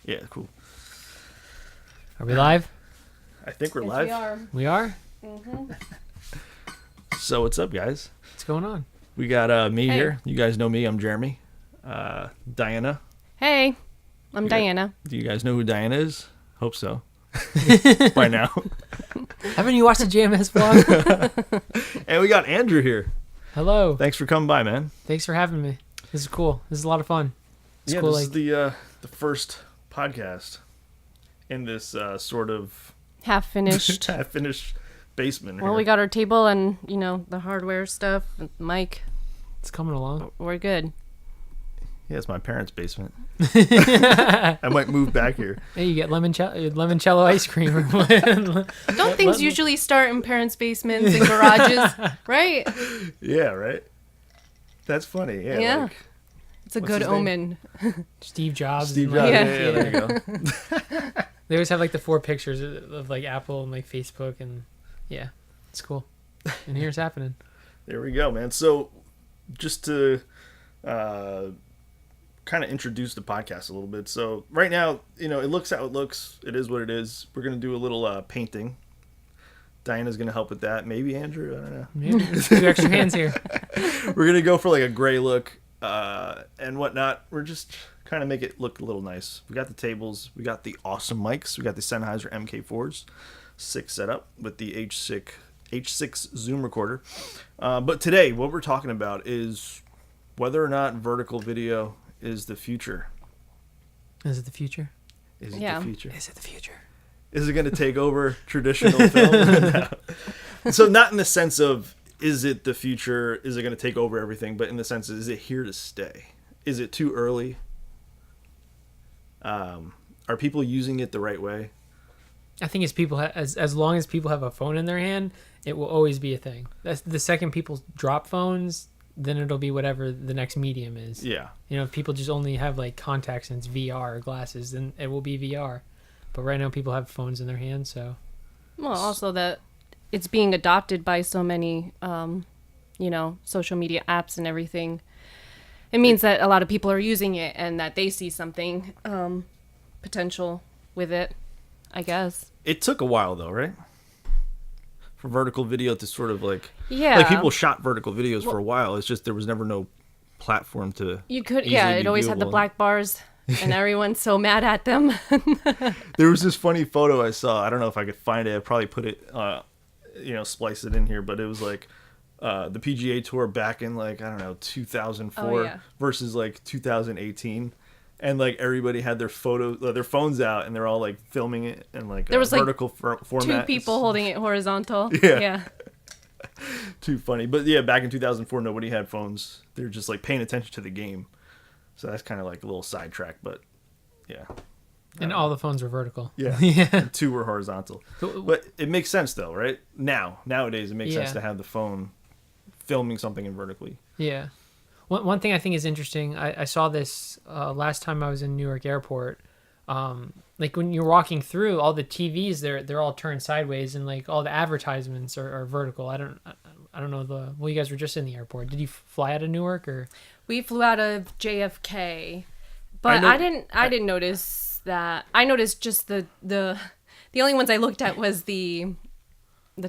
Yeah, cool. Are we live? I think we're Yes, live. we are. We are? Mm-hmm. So what's up, guys? What's going on? We got me Hey. here. You guys know me. I'm Jeremy. Diana. Hey, I'm Yeah. Diana. Do you guys know who Diana is? Hope so. By now. Haven't you watched the JMS vlog? And we got Andrew here. Hello. Thanks for coming by, man. Thanks for having me. This is cool. This is a lot of fun. It's yeah, cool. this Like, is the first podcast in this sort of Half finished. half-finished basement. Well, here. we got our table and, the hardware stuff, and mic. it's coming along. We're good. Yeah, it's my parents' basement. I might move back here. Hey, you get limoncello ice cream. Or what? Don't things usually start in parents' basements and garages, right? Yeah, right? That's funny. Yeah. Yeah. Like, It's a What's good his name? omen. Steve Jobs. Steve and, Jobs. like, Yeah, there you go. They always have like the 4 pictures of like Apple and like Facebook, and yeah, it's cool. And here's happening. There we go, man. So, just to kind of introduce the podcast a little bit. So, right now, it looks how it looks. It is what it is. We're going to do a little painting. Diana's going to help with that. Maybe Andrew. I don't know. Yeah, 2 extra hands here. We're going to go for like a gray look and whatnot. We're just kind of make it look a little nice. We got the tables. We got the awesome mics. We got the Sennheiser MK4s. 6 setup with the H6 Zoom recorder. But today, what we're talking about is whether or not vertical video is the future. Is it the future? Is it Yeah. the future? Is it the future? Is it going to take over traditional film? No. So not in the sense of, is it the future? Is it going to take over everything? But in the sense of, is it here to stay? Is it too early? Are people using it the right way? I think as long as people have a phone in their hand, it will always be a thing. That's the second people drop phones, then it'll be whatever the next medium is. Yeah. If people just only have like contacts and it's VR or glasses, then it will be VR. But right now people have phones in their hands, so Well, also that it's being adopted by so many, social media apps and everything. It means that a lot of people are using it and that they see something potential with it, I guess. It took a while though, right? For vertical video to sort of like people shot vertical videos for a while. It's just there was never no platform to You could, easily it be always had the viewable. black bars, and everyone's so mad at them. There was this funny photo I saw. I don't know if I could find it. I probably put it, splice it in here. But it was like the PGA Tour back in 2004 Oh, yeah. versus 2018. And everybody had their phones out, and they're all filming it in There was, vertical format. 2 people holding it horizontal. Yeah. Too funny. But yeah, back in 2004, nobody had phones. They were just paying attention to the game. So that's kind of a little sidetrack, but yeah. and all the phones were vertical. Yeah. Yeah. And 2 were horizontal. But it makes sense though, right? Nowadays it makes sense Yeah. to have the phone filming something in vertically. Yeah. One thing I think is interesting, I saw this last time I was in Newark Airport. When you're walking through, all the TVs they're all turned sideways, and all the advertisements are vertical. I don't know well, you guys were just in the airport. Did you fly out of Newark or? We flew out of JFK, but I I know- didn't notice that. I noticed just the only ones I looked at was the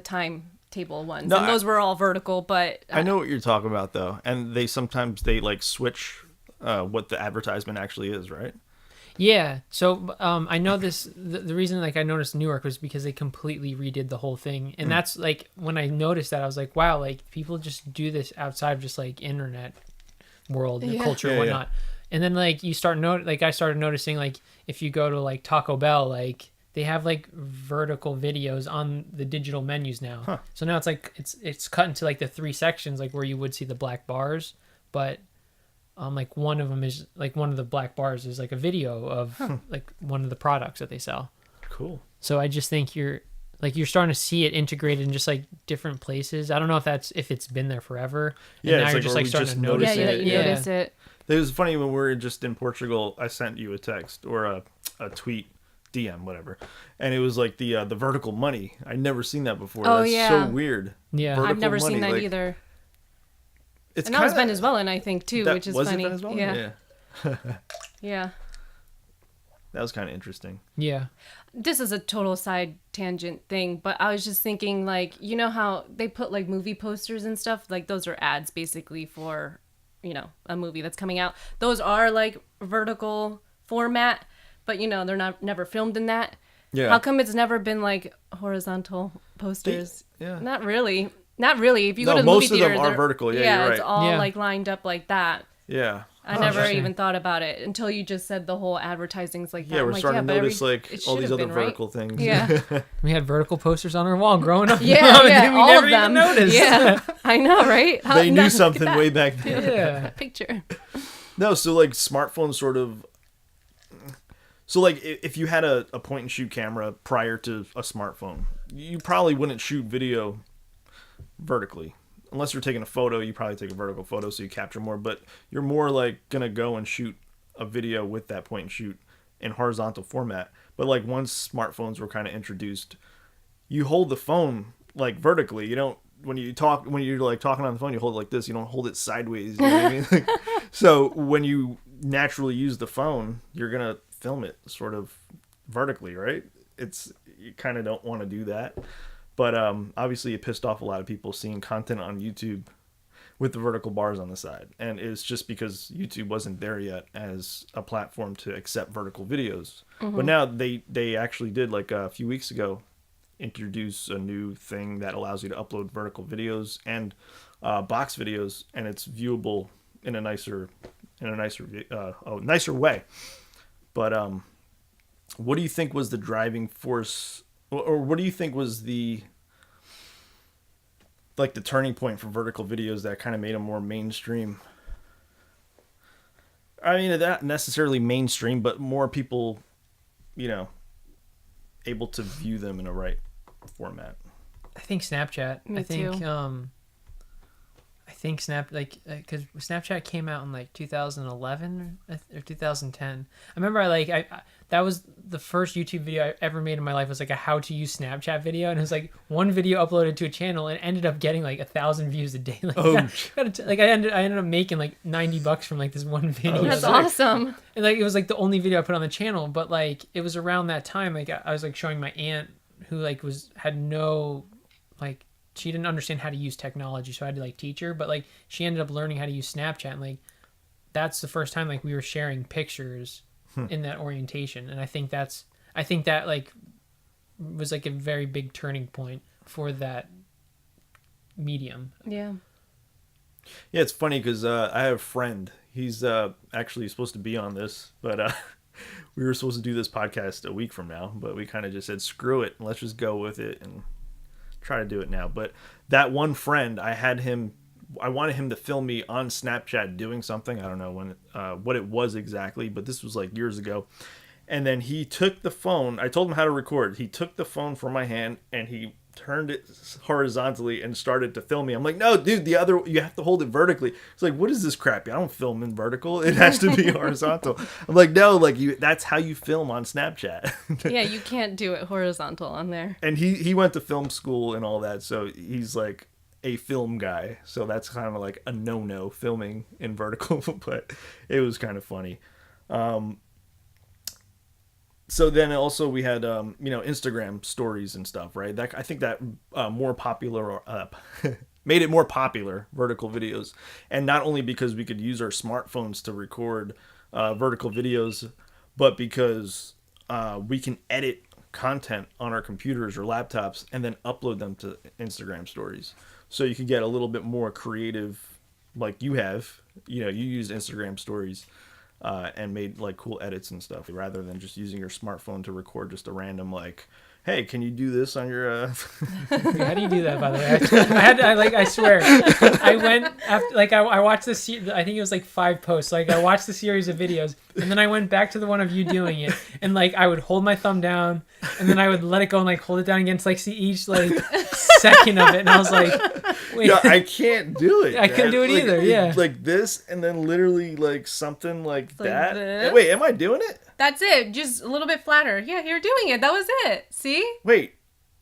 timetable ones, No, and those were all vertical. But I know what you're talking about though, and they sometimes switch what the advertisement actually is, right? Yeah. So I know this. The reason I noticed Newark was because they completely redid the whole thing, and that's when I noticed that I was like, wow, people just do this outside of just internet world and Yeah. culture and Yeah, whatnot. And then you start I started noticing if you go to Taco Bell, they have vertical videos on the digital menus now. Huh. So now it's cut into the 3 sections where you would see the black bars, but one of them is one of the black bars is a video of one of the products that they sell. Cool. So I just think you're starting to see it integrated in just different places. I don't know if it's been there forever. And Yeah, now it's you're just where we starting just to notice notice yeah, it. you notice it. It was funny when we were just in Portugal. I sent you a text or a tweet, DM, whatever, and it was the vertical money. I'd never seen that before. Oh, That's yeah. so weird. Yeah. Vertical I've never seen money, that either. It's And that was kinda- Venezuelan, I think, too, that which is was funny. It Venezuela? Yeah. That was kind of interesting. Yeah. This is a total side tangent thing, but I was just thinking, like, you know how they put like movie posters and stuff? Like those are ads basically for, you know, a movie that's coming out. Those are like vertical format, but you know, they're never filmed in that. Yeah. How come it's never been like horizontal posters? Yeah. Not really. Not really. If you No, go to the movie most of theater, them are they're- vertical. Yeah, yeah, you're it's right. all Yeah. like lined up like that. Yeah. I never interesting. even thought about it until you just said the whole advertising's like that. Yeah, I'm we're like, starting to but notice like it all should these have other been, right? vertical things. Yeah. We had vertical posters on our wall growing up. Yeah, and yeah, we all never of even them. noticed. Yeah, I know, right? How- They knew look at something that way back then. Yeah. Picture. No, so like smartphones sort of. So like if you had a point and shoot camera prior to a smartphone, you probably wouldn't shoot video vertically. Unless you're taking a photo, you probably take a vertical photo so you capture more, but you're more like gonna go and shoot a video with that point and shoot in horizontal format. But like once smartphones were kind of introduced, you hold the phone like vertically. You don't when you're like talking on the phone, you hold it like this. You don't hold it sideways. You know what I mean? Like, so when you naturally use the phone, you're gonna film it sort of vertically, right? You kind of don't want to do that. But obviously it pissed off a lot of people seeing content on YouTube with the vertical bars on the side. And it's just because YouTube wasn't there yet as a platform to accept vertical videos. But now they actually did, like a few weeks ago, introduce a new thing that allows you to upload vertical videos and box videos, and it's viewable in a nicer way. But what do you think was the driving force, or what do you think was the turning point for vertical videos that kind of made them more mainstream? I mean, not necessarily mainstream, but more people, you know, able to view them in a right format. I think Snapchat. Me I think too. I think because Snapchat came out in like 2011 or 2010. I remember I that was the first YouTube video I ever made in my life, was like a how to use Snapchat video, and it was like one video uploaded to a channel and ended up getting like 1,000 views a day. Like, I ended up making like $90 from like this one video. That's sick. awesome. And like it was like the only video I put on the channel, but like it was around that time like I was like showing my aunt who like had no like, she didn't understand how to use technology, so I had to like teach her, but like she ended up learning how to use Snapchat, and like that's the first time like we were sharing pictures in that orientation. And I think that like was like a very big turning point for that medium. Yeah. Yeah, it's funny because I have a friend. He's actually supposed to be on this, but we were supposed to do this podcast a week from now, but we kind of just said, screw it, let's just go with it and try to do it now. But that one friend, I wanted him to film me on Snapchat doing something. I don't know what it was exactly, but this was like years ago. And then he took the phone. I told him how to record. He took the phone from my hand and he turned it horizontally and started to film me. I'm like, no, dude, you have to hold it vertically. It's like, what is this crap? I don't film in vertical. It has to be horizontal. I'm like, no, like that's how you film on Snapchat. Yeah, you can't do it horizontal on there. And he went to film school and all that, so he's like a film guy. So that's kind of like a no filming in vertical, but it was kind of funny. So then also we had Instagram stories and stuff, right? I think that more popular made it more popular, vertical videos, and not only because we could use our smartphones to record vertical videos, but because we can edit content on our computers or laptops and then upload them to Instagram stories. So you can get a little bit more creative, like you have. You use Instagram stories. And made like cool edits and stuff rather than just using your smartphone to record just a random like, hey, can you do this on your How do you do that, by the way? I swear I went after like I watched this, I think it was like 5 posts, like I watched the series of videos and then I went back to the one of you doing it, and like I would hold my thumb down and then I would let it go and like hold it down again to like see each like second of it, and I was like, wait. Yeah, I can't do it. I couldn't do it either. Yeah, like this and then literally like something like Like that. this? Wait, am I doing it? That's it. Just a little bit flatter. Yeah, you're doing it. That was it. See? Wait,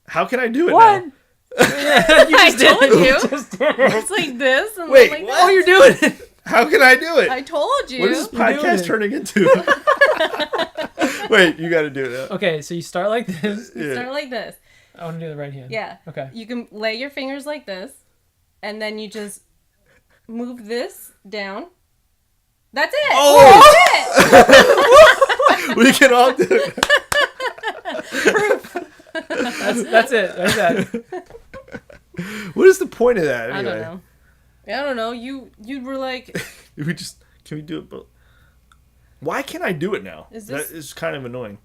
how can I do it what? now? I told you. Just did it. It's like this. And Wait, like what? that. Oh, you're doing it. How can I do it? I told you. What is this You're doing podcast it. turning into? Wait, you got to do it now. Okay, so you start like this. You start like this. I want to do the right hand. Yeah. Okay. You can lay your fingers like this, and then you just move this down. That's it. Oh! That's it. We can all do it. That's it. That's that. What is the point of that I anyway? don't know. I don't know. You were like, Can we do it? But why can't I do it now? Is this- That is kind of annoying.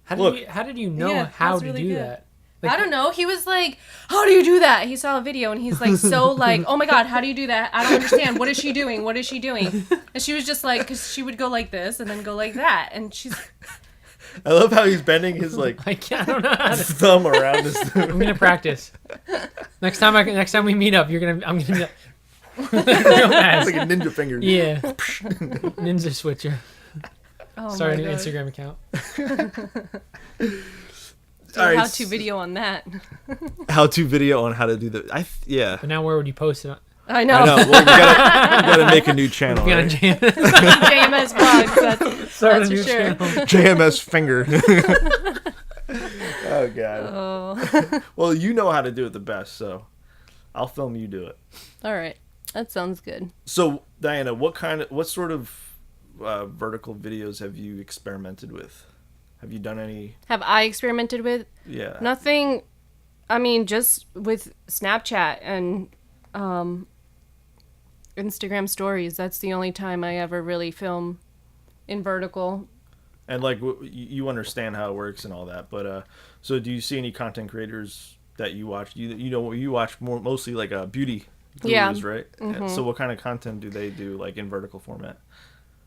How Look. did you know Yeah, how that's to really do good. that? Like, I don't know. He was like, how do you do that? He saw a video and he's like, so like, oh my God, how do you do that? I don't understand. What is she doing? What is she doing? And she was just like, because she would go like this and then go like that. And she's, I love how he's bending his like I don't know how to. thumb around his. I'm gonna practice. Next time we meet up, I'm gonna be like, real It's fast. like a ninja finger. Yeah. Ninja switcher. oh Start a my new God. Instagram account. Do All a right, how-to video on that. How-to video on how to do the. Yeah. But now where would you post it? I know. I know. Well, we gotta make a new channel. We Right? JMS vlogs. That's Start a for new sure. channel. JMS finger. Oh god. Oh. Well, you know how to do it the best, so I'll film you do it. All right. That sounds good. So, Diana, what sort of vertical videos have you experimented with? Have you done any? Have I experimented with? Yeah. Nothing. I mean, just with Snapchat and Instagram stories. That's the only time I ever really film in vertical. And like you understand how it works and all that, but so do you see any content creators that you watch? You watch mostly like beauty gurus, Yeah. right? So what kind of content do they do like in vertical format?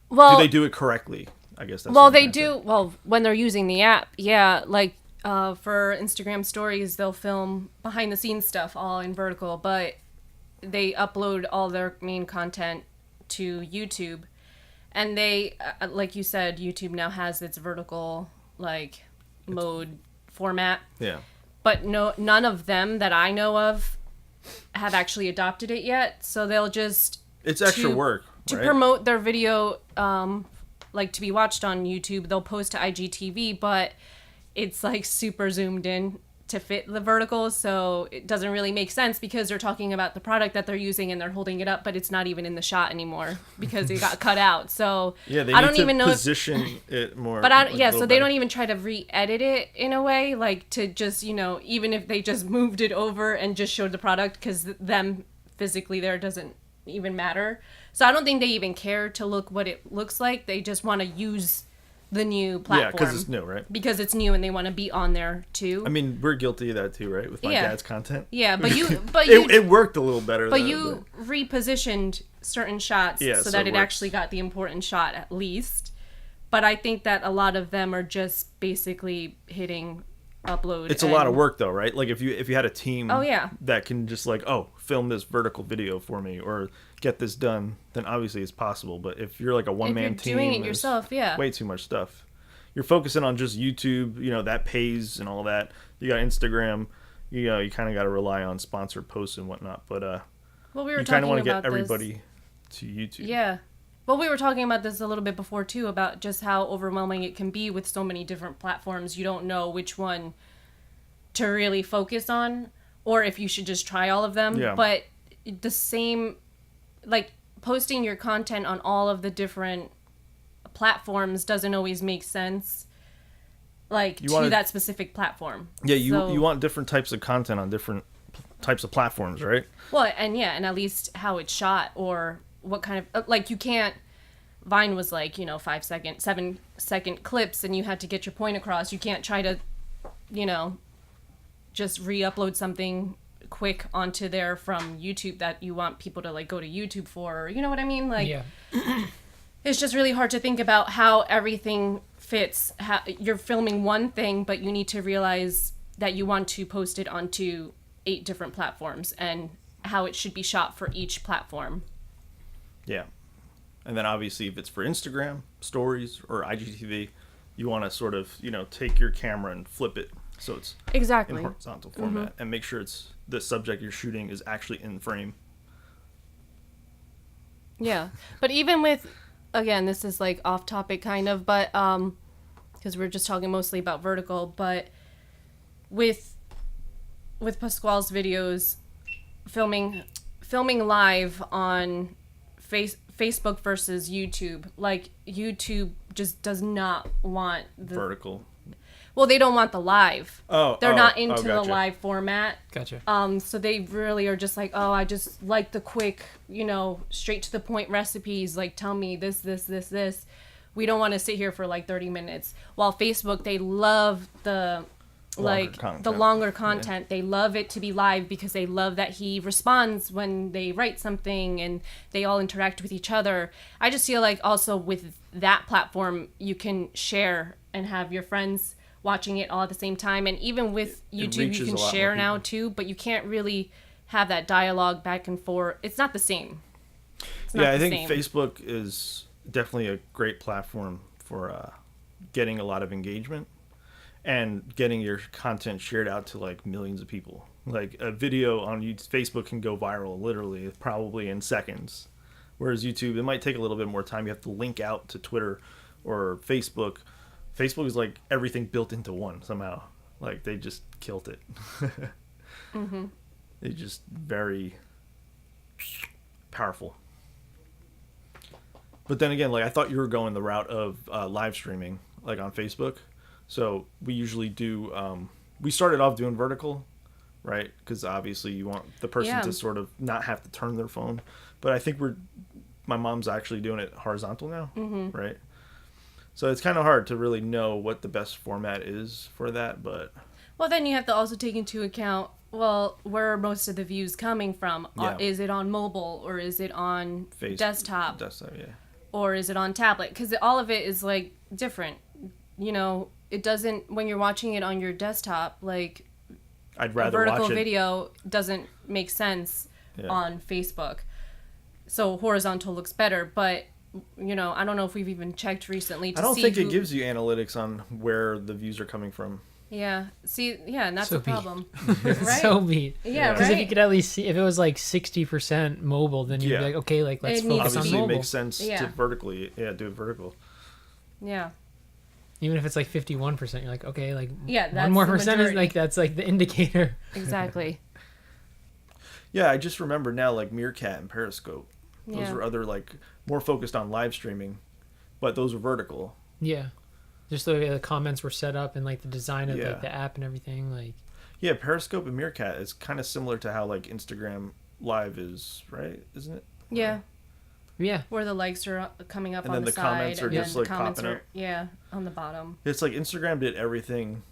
Well, Do they do it correctly? I guess that's well, what I'm they trying to do. say. Well, when they're using the app, yeah. Like for Instagram stories, they'll film behind the scenes stuff all in vertical, but they upload all their main content to YouTube. And they, like you said, YouTube now has its vertical like mode format, Yeah. but none of them that I know of have actually adopted it yet. So they'll just It's extra to- work, to right? promote their video, like to be watched on YouTube. They'll post to IGTV, but it's like super zoomed in to fit the vertical, so it doesn't really make sense because they're talking about the product that they're using and they're holding it up, but it's not even in the shot anymore because it got cut out. So Yeah, they I need don't to even know if, position it more. but like, a so little they better. don't even try to re-edit it in a way, like to just, even if they just moved it over and just showed the product, because them physically there doesn't even matter. So I don't think they even care to look what it looks like. They just want to use the new platform. Yeah, because it's new, right? Because it's new and they want to be on there too. I mean, we're guilty of that too, right? With my Yeah. dad's content. Yeah, but you It worked a little better. but though, you repositioned certain shots Yeah, so so that it it works. actually got the important shot at least. But I think that a lot of them are just basically hitting upload. It's a lot of work though, right? Like if you had a team Oh, yeah. that can just like, film this vertical video for me or get this done, then obviously it's possible. But if you're like a one If man you're team, doing it there's yourself, yeah. way too much stuff. You're focusing on just YouTube, that pays and all that. You got Instagram, you kind of got to rely on sponsored posts and whatnot. But Well, we were you kind talking of want to about get everybody this. to YouTube. Yeah. Well, we were talking about this a little bit before too, about just how overwhelming it can be with so many different platforms. You don't know which one to really focus on, or if you should just try all of them. Yeah. But the same, like posting your content on all of the different platforms doesn't always make sense, like You to wanna- that specific platform. Yeah, you So- want different types of content on different types of platforms, right? Well, and at least how it's shot or what kind of like you can't. Vine was like 5-second, 7-second clips, and you had to get your point across. You can't try to, just re-upload something quick onto there from YouTube that you want people to like go to YouTube for. Or, you know what I mean? Like, Yeah. it's just really hard to think about how everything fits. How you're filming one thing, but you need to realize that you want to post it onto 8 different platforms and how it should be shot for each platform. Yeah. And then obviously if it's for Instagram, stories, or IGTV, you want to sort of, take your camera and flip it so it's in Exactly. horizontal format and make sure it's the subject you're shooting is actually in frame. Yeah. But even with, again, this is like off topic kind of, but because we're just talking mostly about vertical, but with Pasquale's videos, filming live on Facebook versus YouTube, like YouTube just does not want the Vertical. well, they don't want the live. They're not into the gotcha. live format. Gotcha. So they really are just like, oh, I just like the quick, straight to the point recipes. Like, tell me this. We don't want to sit here for like 30 minutes. While Facebook, they love the longer content. They love it to be live because they love that he responds when they write something and they all interact with each other. I just feel like also with that platform, you can share and have your friends watching it all at the same time. And even with YouTube, reaches you a can lot more share now people. too, but you can't really have that dialogue back and forth. It's not the same. It's not Yeah, I the think same. Facebook is definitely a great platform for getting a lot of engagement and getting your content shared out to like millions of people. Like a video on Facebook can go viral literally probably in seconds, whereas YouTube, it might take a little bit more time. You have to link out to Twitter or Facebook. Facebook is like everything built into one somehow. Like they just killed it. Mm-hmm. They just very powerful. But then again, like I thought you were going the route of live streaming, like on Facebook. So we usually do. We started off doing vertical, right? Because obviously you want the person to sort of not have to turn their phone. But I think my mom's actually doing it horizontal now, right? So it's kind of hard to really know what the best format is for that. But Well, then you have to also take into account, well, where are most of the views coming from? Yeah. Is it on mobile or is it on desktop? Desktop, yeah. Or is it on tablet? Because all of it is like different. It doesn't, when you're watching it on your desktop, like I'd a rather vertical watch it. video doesn't make sense on Facebook. So horizontal looks better, but I don't know if we've even checked recently to see I don't think who, it gives you analytics on where the views are coming from. Yeah. See, yeah, and that's So the problem. It's so beat. Yeah, Because right. if you could at least see, if it was like 60% mobile, then you'd Yeah. be like, okay, like let's It needs focus to on be- Obviously, it mobile. makes sense to Yeah. vertically. Yeah, do it vertical. Yeah. Even if it's like 51%, you're like, okay, like Yeah, that's one more the percent is majority. like that's like the indicator. Exactly. Yeah, I just remember now, like Meerkat and Periscope. Those Yeah. were other like more focused on live streaming, but those were vertical. Yeah. Just the way the comments were set up and like the design of Yeah. like the app and everything. Like, Yeah, Periscope and Meerkat is kind of similar to how like Instagram Live is, right? Isn't it? Yeah. yeah. Where the likes are coming up And on then the the side, comments are and then just, the like, comments popping are on the bottom. It's like Instagram did everything,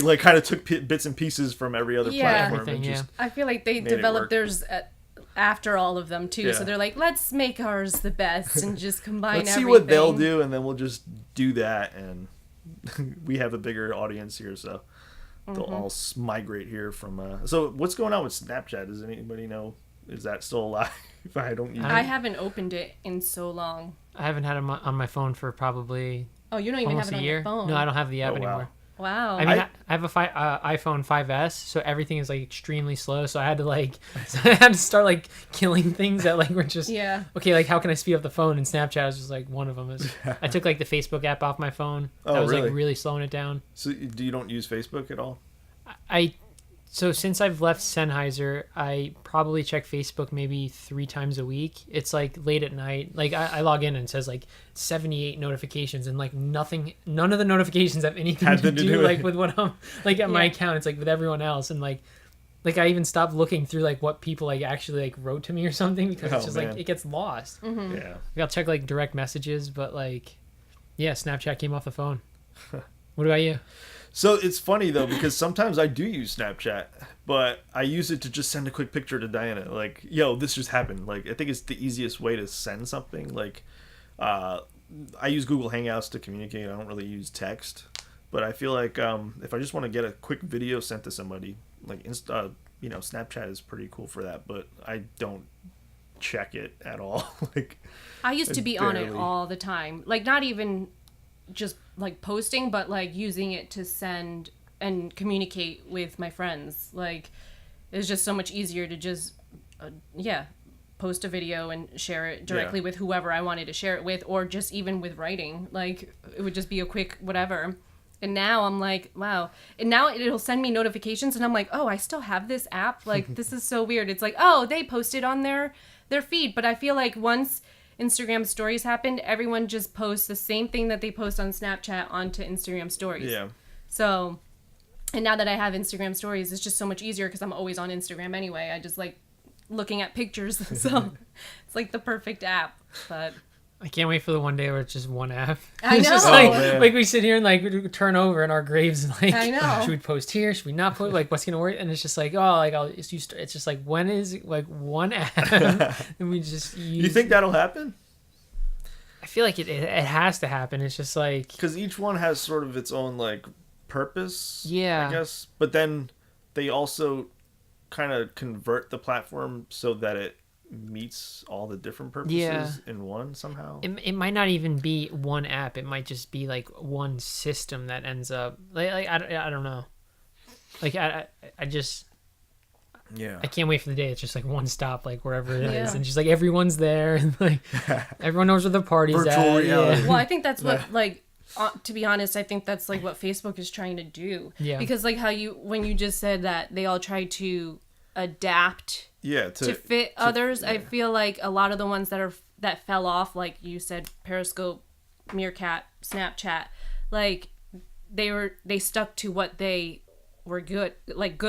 like kind of took bits and pieces from every other Yeah. platform Everything, and just I feel like they Made it developed work. theirs after all of them too. So Yeah. they're like, let's make ours the best and just combine let's see everything. what they'll do, and then we'll just do that, and we have a bigger audience here, so they'll all migrate here from. So what's going on with Snapchat? Does anybody know? Is that still alive? I don't use. I haven't opened it in so long. I haven't had it on my phone for probably Oh, you don't even almost have it a on year. your phone. No, I don't have the app Oh, wow. anymore. Wow. I mean, I- I have a iPhone 5S, so everything is like extremely slow. So I had to I had to start like killing things that like were just yeah. okay. Like, how can I speed up the phone? And Snapchat was just like one of them. I took like the Facebook app off my phone. Oh, That was really? like really slowing it down. So you don't use Facebook at all? So since I've left Sennheiser, I probably check Facebook maybe 3 times a week. It's like late at night. Like I log in and it says like 78 notifications, and like none of the notifications have anything Had to to do do with like it. with what I'm like at my Yeah. account. It's like with everyone else, and like I even stopped looking through like what people like actually like wrote to me or something, because it's Oh, just man. like it gets lost. Mm-hmm. Yeah. Like, I'll check like direct messages, but like yeah, Snapchat came off the phone. What about you? So it's funny though, because sometimes I do use Snapchat, but I use it to just send a quick picture to Diana, like, yo, this just happened. Like, I think it's the easiest way to send something. Like, I use Google Hangouts to communicate. I don't really use text, but I feel like if I just want to get a quick video sent to somebody, like Snapchat is pretty cool for that. But I don't check it at all. Like, I used to be on it barely. all the time. Like, not even just like posting, but like using it to send and communicate with my friends. Like, it's just so much easier to just post a video and share it directly with whoever I wanted to share it with, or just even with writing. Like, it would just be a quick whatever. And now I'm like, wow. And now it'll send me notifications, and I'm like, oh, I still have this app? Like, this is so weird. It's like, oh, they posted on their feed. But I feel like once Instagram stories happened, everyone just posts the same thing that they post on Snapchat onto Instagram stories. Yeah. So, and now that I have Instagram stories, it's just so much easier because I'm always on Instagram anyway. I just like looking at pictures. So it's like the perfect app. But I can't wait for the one day where it's just one app. I It's just know. like we sit here and like we turn over in our graves and like, I know. should we post here? Should we not post? Like, what's gonna work? And it's just like, oh, like it's just like, when is like one app? And we just use. You think that'll happen? I feel like it has to happen. It's just like, Because each one has sort of its own like purpose. Yeah. I guess, but then they also kind of convert the platform so that it meets all the different purposes Yeah. in one somehow. it might not even be one app. It might just be like one system that ends up like I don't know. Like I just Yeah. I can't wait for the day it's just like one stop, like wherever it is, Yeah. and just like everyone's there and like everyone knows where the party's Virtual at. reality. Yeah. well, I think that's what like to be honest, I think that's like what Facebook is trying to do. Yeah. Because like how when you just said that they all try to adapt Yeah. to fit others, I feel like a lot of the ones that fell off, like you said, Periscope, Meerkat, Snapchat, like they stuck to what they were good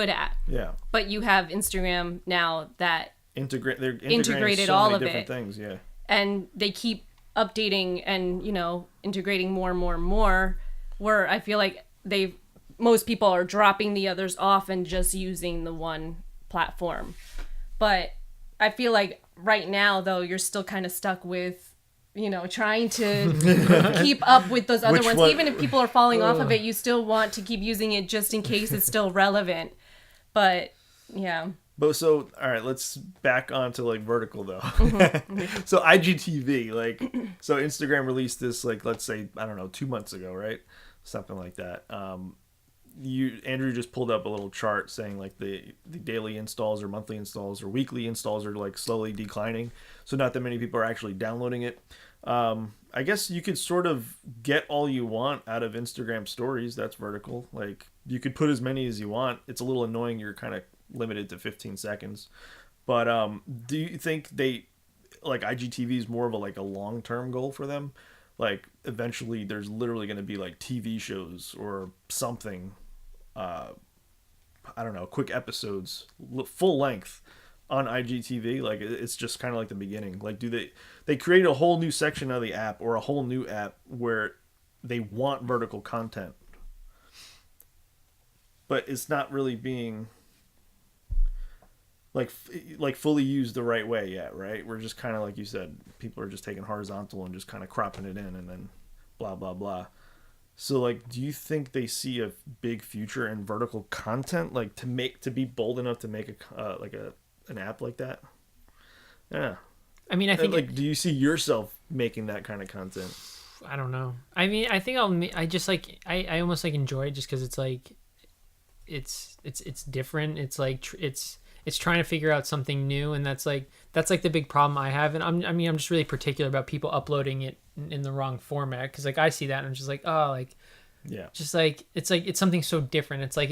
at. Yeah. But you have Instagram now that They're integrating Integrated so all many of different it. things. Yeah. and they keep updating and integrating more and more and more, where I feel like most people are dropping the others off and just using the one platform. But I feel like right now though you're still kind of stuck with trying to keep up with those other Which ones. one? Even if people are falling off of it, you still want to keep using it just in case it's still relevant. But yeah. But so, all right, let's back onto like vertical though. Mm-hmm. So IGTV, like, so Instagram released this like, let's say, I don't know, 2 months ago, right? Something like that. Andrew just pulled up a little chart saying like the daily installs or monthly installs or weekly installs are like slowly declining. So not that many people are actually downloading it. I guess you could sort of get all you want out of Instagram stories. That's vertical. Like you could put as many as you want. It's a little annoying. You're kind of limited to 15 seconds. But do you think like IGTV is more of a long-term goal for them? Like eventually there's literally going to be like TV shows or something, I don't know, quick episodes, full length on IGTV. Like it's just kind of like the beginning. Like do they create a whole new section of the app or a whole new app where they want vertical content, but it's not really being like fully used the right way yet, right? We're just kind of like you said, people are just taking horizontal and just kind of cropping it in and then blah blah blah. So like, do you think they see a big future in vertical content, like to be bold enough to make an app like that? Yeah. I mean, I think like, do you see yourself making that kind of content? I don't know. I mean, I think I just like I almost like enjoy it just because it's like it's different. It's like it's trying to figure out something new, and that's like the big problem I have. And I'm just really particular about people uploading it in the wrong format, because like I see that and I'm just like, oh, like Yeah. just like it's something so different. It's like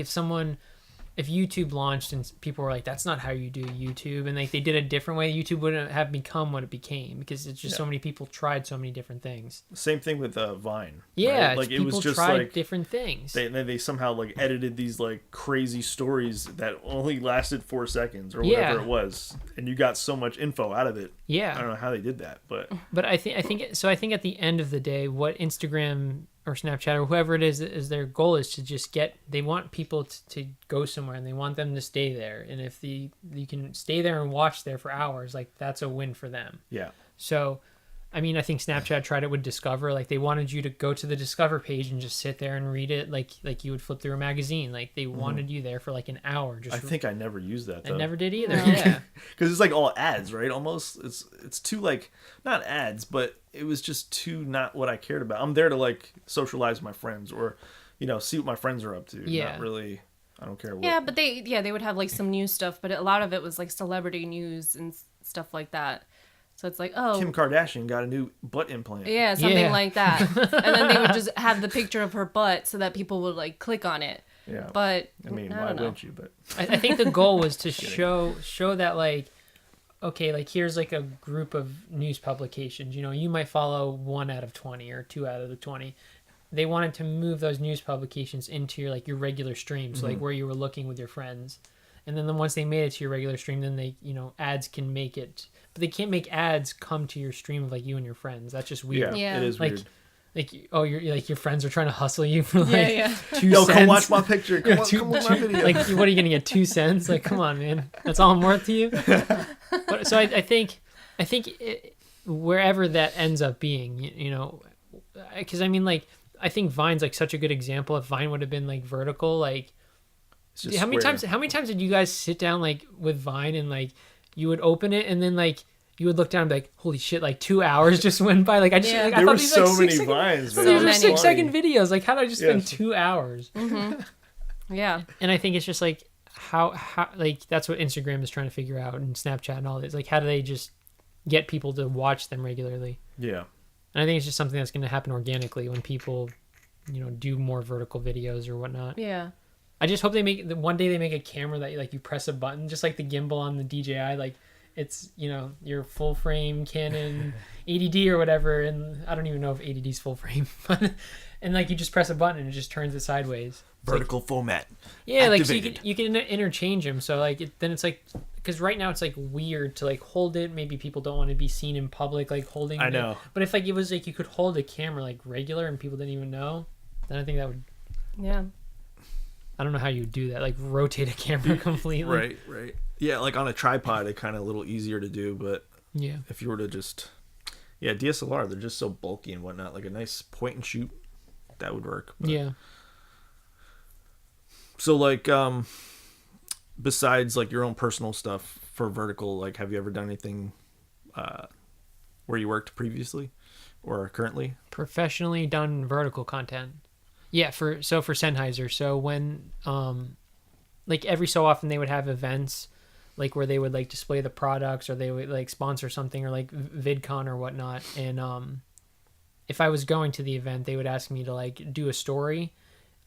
if YouTube launched and people were like, that's not how you do YouTube, and like they did a different way, YouTube wouldn't have become what it became, because it's just so many people tried so many different things. Same thing with Vine. Yeah, right? Like it people was just tried like different things. they somehow like edited these like crazy stories that only lasted 4 seconds or Yeah. whatever it was, and you got so much info out of it. Yeah. I don't know how they did that, but But I think at the end of the day, what Instagram or Snapchat or whoever it is their goal is to just they want people to go somewhere, and they want them to stay there. And if you can stay there and watch there for hours, like that's a win for them. yeah. So, I mean, I think Snapchat tried it with Discover. Like they wanted you to go to the Discover page and just sit there and read it like you would flip through a magazine. Like they wanted you there for like an hour. Just I think I never used that I though. never did either. Yeah. Because it's like all ads, right? Almost it's too like not ads, but it was just too not what I cared about. I'm there to like socialize with my friends or see what my friends are up to. Yeah. Not really. I don't care what. Yeah, but they would have like some news stuff, but a lot of it was like celebrity news and stuff like that. So it's like, oh, Kim Kardashian got a new butt implant. yeah, something Yeah. like that. And then they would just have the picture of her butt so that people would like click on it. Yeah. But I mean, I why don't know. wouldn't you? But I think the goal was to show that like, okay, like here's like a group of news publications. You know, you might follow 1 out of 20 or 2 out of the 20. They wanted to move those news publications into your regular streams, like where you were looking with your friends. And then once they made it to your regular stream, then they, ads can make it, but they can't make ads come to your stream of like you and your friends. That's just weird. Yeah. it is Like, weird. you're like your friends are trying to hustle you for like Yeah. 2 Yo, cents. come watch my picture. Come, Yeah, come watch my video. Like, what are you gonna get? 2 cents? Like, come on, man. That's all I'm worth to you. But so I think wherever that ends up being, because I mean, like, I think Vine's like such a good example. If Vine would have been like vertical, like, It's just how many square. times did you guys sit down like with Vine and like you would open it and then like you would look down and be like, holy shit, like 2 hours just went by. Like I just Yeah. like, I There thought were these so like many 6 second, vines, so man. these were many. 6-second videos. Like how did I just spend Yes. 2 hours? Yeah. And I think it's just like how like that's what Instagram is trying to figure out, and Snapchat and all this. Like how do they just get people to watch them regularly? Yeah. And I think it's just something that's going to happen organically when people, do more vertical videos or whatnot. Yeah. I just hope one day they make a camera that like you press a button, just like the gimbal on the DJI. Like it's your full frame Canon 80D or whatever, and I don't even know if 80D's full frame, but and like you just press a button and it just turns it sideways. It's Vertical format. Yeah, like so Activated. you can interchange them. So like then it's like, because right now it's like weird to like hold it. Maybe people don't want to be seen in public like holding. I it. know. But if like it was like you could hold a camera like regular and people didn't even know, then I think that would. Yeah. I don't know how you would do that. Like rotate a camera completely. Right. Yeah, like on a tripod, it kind of a little easier to do, but Yeah. if you were to just, DSLR, they're just so bulky and whatnot. Like a nice point and shoot, that would work. But- Yeah. So like, besides like your own personal stuff for vertical, like have you ever done anything, where you worked previously, or currently? Professionally done vertical content. Yeah, for Sennheiser. So when like every so often they would have events like where they would like display the products, or they would like sponsor something, or like VidCon or whatnot. And if I was going to the event, they would ask me to like do a story.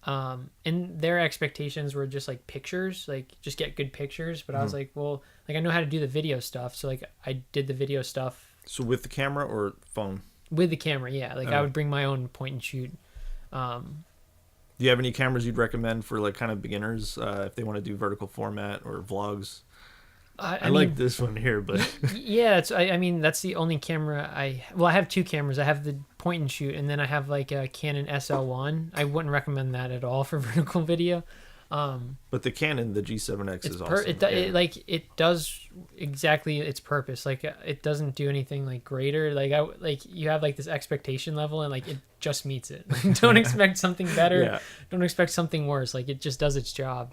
And their expectations were just like pictures, like just get good pictures. But I was like, well, like I know how to do the video stuff. So like I did the video stuff So with the camera or phone? with the camera. Yeah. Like I would bring my own point and shoot. Do you have any cameras you'd recommend for like kind of beginners, if they want to do vertical format or vlogs? I mean, like this one here, but yeah, I mean, that's the only camera I have 2 cameras. I have the point and shoot, and then I have like a Canon SL1. I wouldn't recommend that at all for vertical video. but the Canon, the G7X is awesome. It does exactly its purpose. Like it doesn't do anything like greater. Like you have like this expectation level, and like it just meets it. Like, don't expect something better. Yeah. Don't expect something worse. Like it just does its job.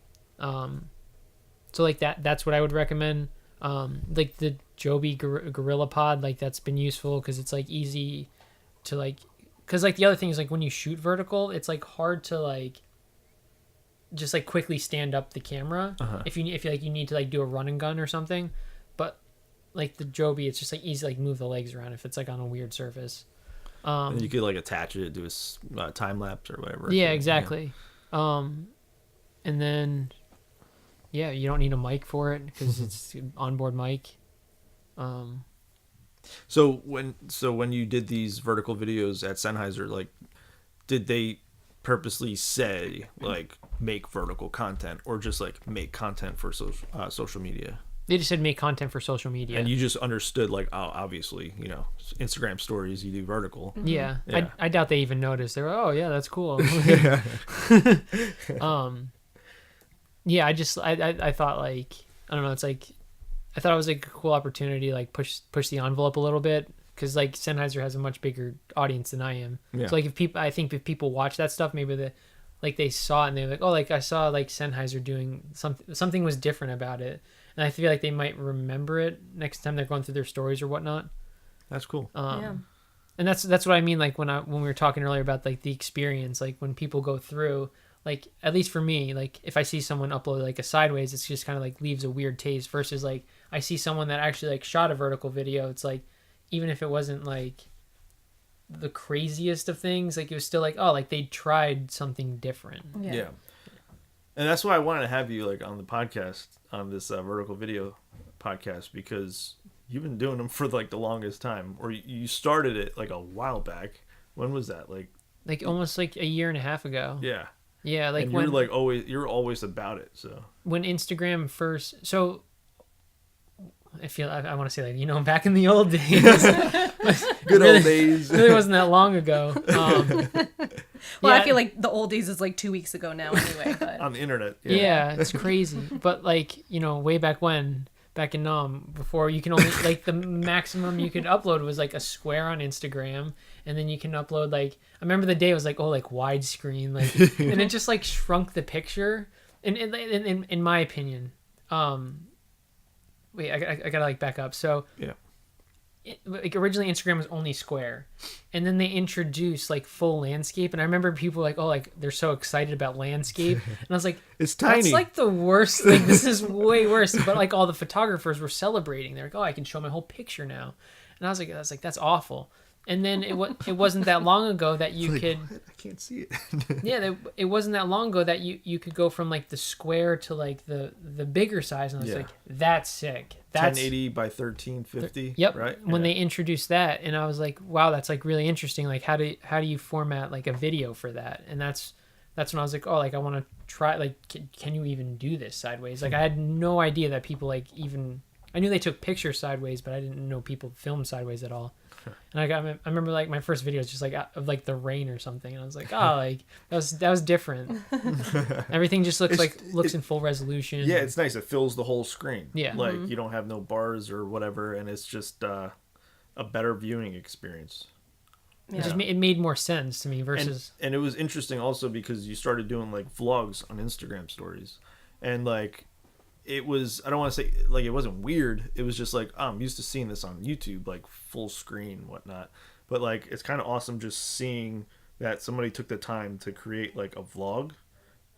So like that's what I would recommend. Like the Joby Gorilla Pod, like that's been useful because it's like easy to like, because like the other thing is like when you shoot vertical, it's like hard to like just like quickly stand up the camera if you like you need to like do a run and gun or something. But like the Joby, it's just like easy to like move the legs around if it's like on a weird surface. And you could like attach it, do a time lapse or whatever. Yeah, exactly. And then you don't need a mic for it because it's onboard mic. So when you did these vertical videos at Sennheiser, like, did they purposely say like make vertical content, or just like make content for social media? They just said make content for social media. And you just understood like, oh, obviously, Instagram stories, you do vertical. Yeah. Yeah. I doubt they even noticed. They were, oh yeah, that's cool. Yeah, I thought like, I don't know, it's like, I thought it was like a cool opportunity, like push the envelope a little bit, because like Sennheiser has a much bigger audience than I am. Yeah. So like I think if people watch that stuff, maybe they saw it and they're like, oh, like I saw like Sennheiser doing something was different about it, and I feel like they might remember it next time they're going through their stories or whatnot. That's cool. Yeah. And that's what I mean, like when we were talking earlier about like the experience, like when people go through, like at least for me, like if I see someone upload like a sideways, it's just kind of like leaves a weird taste versus like I see someone that actually like shot a vertical video, it's like even if it wasn't like the craziest of things, like it was still like, oh, like they tried something different. Yeah. And that's why I wanted to have you like on the podcast, on this vertical video podcast, because you've been doing them for like the longest time, or you started it like a while back. When was that? Like almost like a year and a half ago. Yeah. Yeah, like and when you're always about it. So when Instagram first, so I feel I want to say like, you know, back in the old days, good old days. really wasn't that long ago. Well, yeah, I feel like the old days is like 2 weeks ago now anyway. But On the internet. yeah, it's crazy. But like, you know, way back when, back in before you can only like the maximum you could upload was like a square on Instagram, and then you can upload like I remember the day it was like, oh, like widescreen, like and it just like shrunk the picture. In my opinion, wait, I gotta like back up. So Yeah. Like originally Instagram was only square, and then they introduced like full landscape, and I remember people like, oh, like they're so excited about landscape, and I was like, It's tiny. that's like the worst. Like this is way worse. But like all the photographers were celebrating. They're like, oh, I can show my whole picture now, and I was like, that's awful. And then it wasn't that long ago that you Like, could. what? I can't see it. Yeah, it wasn't that long ago that you could go from like the square to like the bigger size, and I was Yeah. like, that's sick. That's 1080 by 1350. Yep. Right. When Yeah. they introduced that, and I was like, wow, that's like really interesting. Like how do you format like a video for that? And that's when I was like, oh, like I want to try. Like, can you even do this sideways? Like I had no idea that people like even. I knew they took pictures sideways, but I didn't know people film sideways at all. And I remember like my first video was just like of like the rain or something, and I was like, oh, like that was different. Everything just looks looks in full resolution. Yeah, it's nice. It fills the whole screen. Yeah. Like you don't have no bars or whatever, and it's just a better viewing experience. It just it made more sense to me versus. And it was interesting also because you started doing like vlogs on Instagram stories, and like it was, I don't want to say like it wasn't weird. It was just like, oh, I'm used to seeing this on YouTube, like full screen, whatnot. But like it's kind of awesome just seeing that somebody took the time to create like a vlog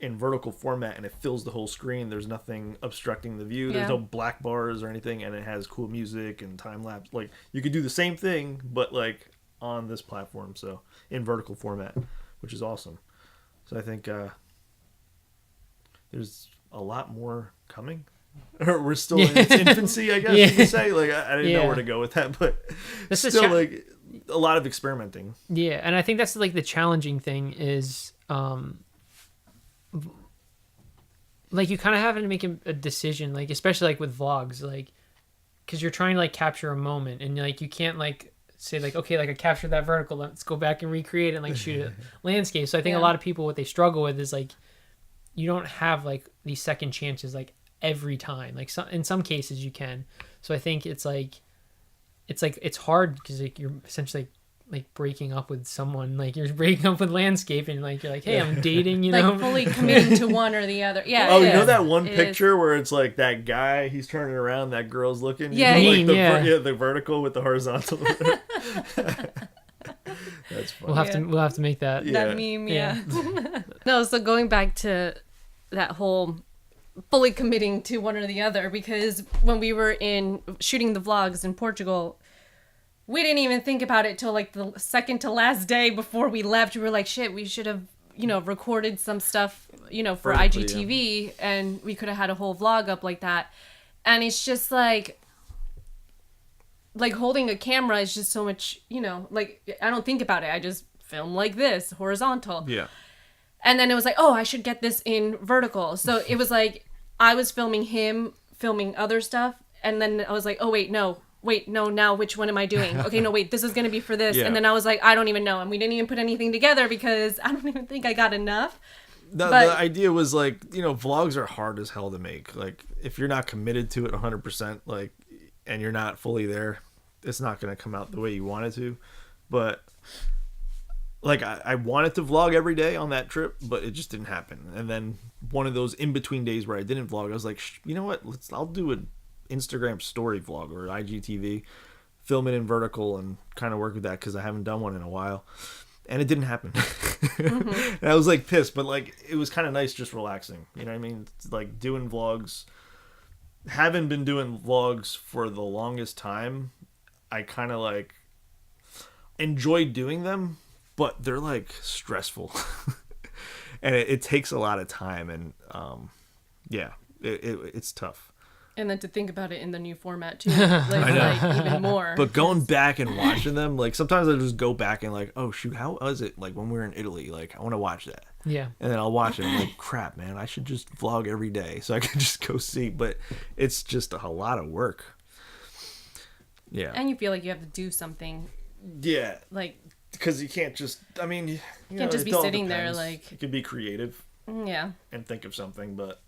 in vertical format, and it fills the whole screen. There's nothing obstructing the view. There's no black bars or anything, and it has cool music and time lapse. Like you could do the same thing, but like on this platform, so in vertical format, which is awesome. So I think there's a lot more coming. Or we're still in its infancy, I guess you could say. Like I didn't know where to go with that, but This is still like a lot of experimenting. Yeah, and I think that's like the challenging thing is like you kind of have to make a decision, like especially like with vlogs, like because you're trying to like capture a moment, and like you can't like say like, okay, like I captured that vertical, let's go back and recreate it and like shoot a landscape. So I think a lot of people, what they struggle with is like you don't have like these second chances like every time. Like in some cases you can. So I think it's hard because like you're essentially like breaking up with someone, like you're breaking up with landscape, and like you're like, hey, I'm dating, you know, like fully committing to one or the other. Yeah. Oh, it you know is. that one It picture where it's like that guy, he's turning around, that girl's looking. Yeah, you know, like yeah. the vertical with the horizontal. That's funny. we'll have to make that. Yeah. That meme, yeah. No, so going back to that whole fully committing to one or the other, because when we were in shooting the vlogs in Portugal, we didn't even think about it till like the second to last day before we left. We were like, shit, we should have, recorded some stuff, for Vertically, IGTV, and we could have had a whole vlog up like that. And it's just like holding a camera is just so much, like I don't think about it. I just film like this, horizontal. Yeah. And then it was like, oh, I should get this in vertical. So it was like I was filming him, filming other stuff. And then I was like, oh, wait, no, now which one am I doing? Okay, no, wait, this is going to be for this. Yeah. And then I was like, I don't even know. And we didn't even put anything together because I don't even think I got enough. The idea was like, vlogs are hard as hell to make. Like if you're not committed to it 100%, like, and you're not fully there, it's not going to come out the way you want it to. But like I wanted to vlog every day on that trip, but it just didn't happen. And then one of those in between days where I didn't vlog, I was like, you know what? I'll do an Instagram story vlog or IGTV, film it in vertical and kind of work with that because I haven't done one in a while. And it didn't happen. And I was like pissed, but like it was kind of nice, just relaxing. You know what I mean? It's like doing vlogs. Haven't been doing vlogs for the longest time. I kind of like enjoy doing them, but they're like stressful, and it takes a lot of time, and yeah, it's tough. And then to think about it in the new format too, like even more. But going back and watching them, like sometimes I just go back and like, oh shoot, how was it like when we were in Italy? Like I want to watch that. Yeah. And then I'll watch it and I'm like, crap, man, I should just vlog every day so I can just go see. But it's just a lot of work. Yeah. And you feel like you have to do something, Yeah. like, Because you can't just, I mean, you can't just it be all sitting there, depends. like- You can be creative yeah. and think of something, but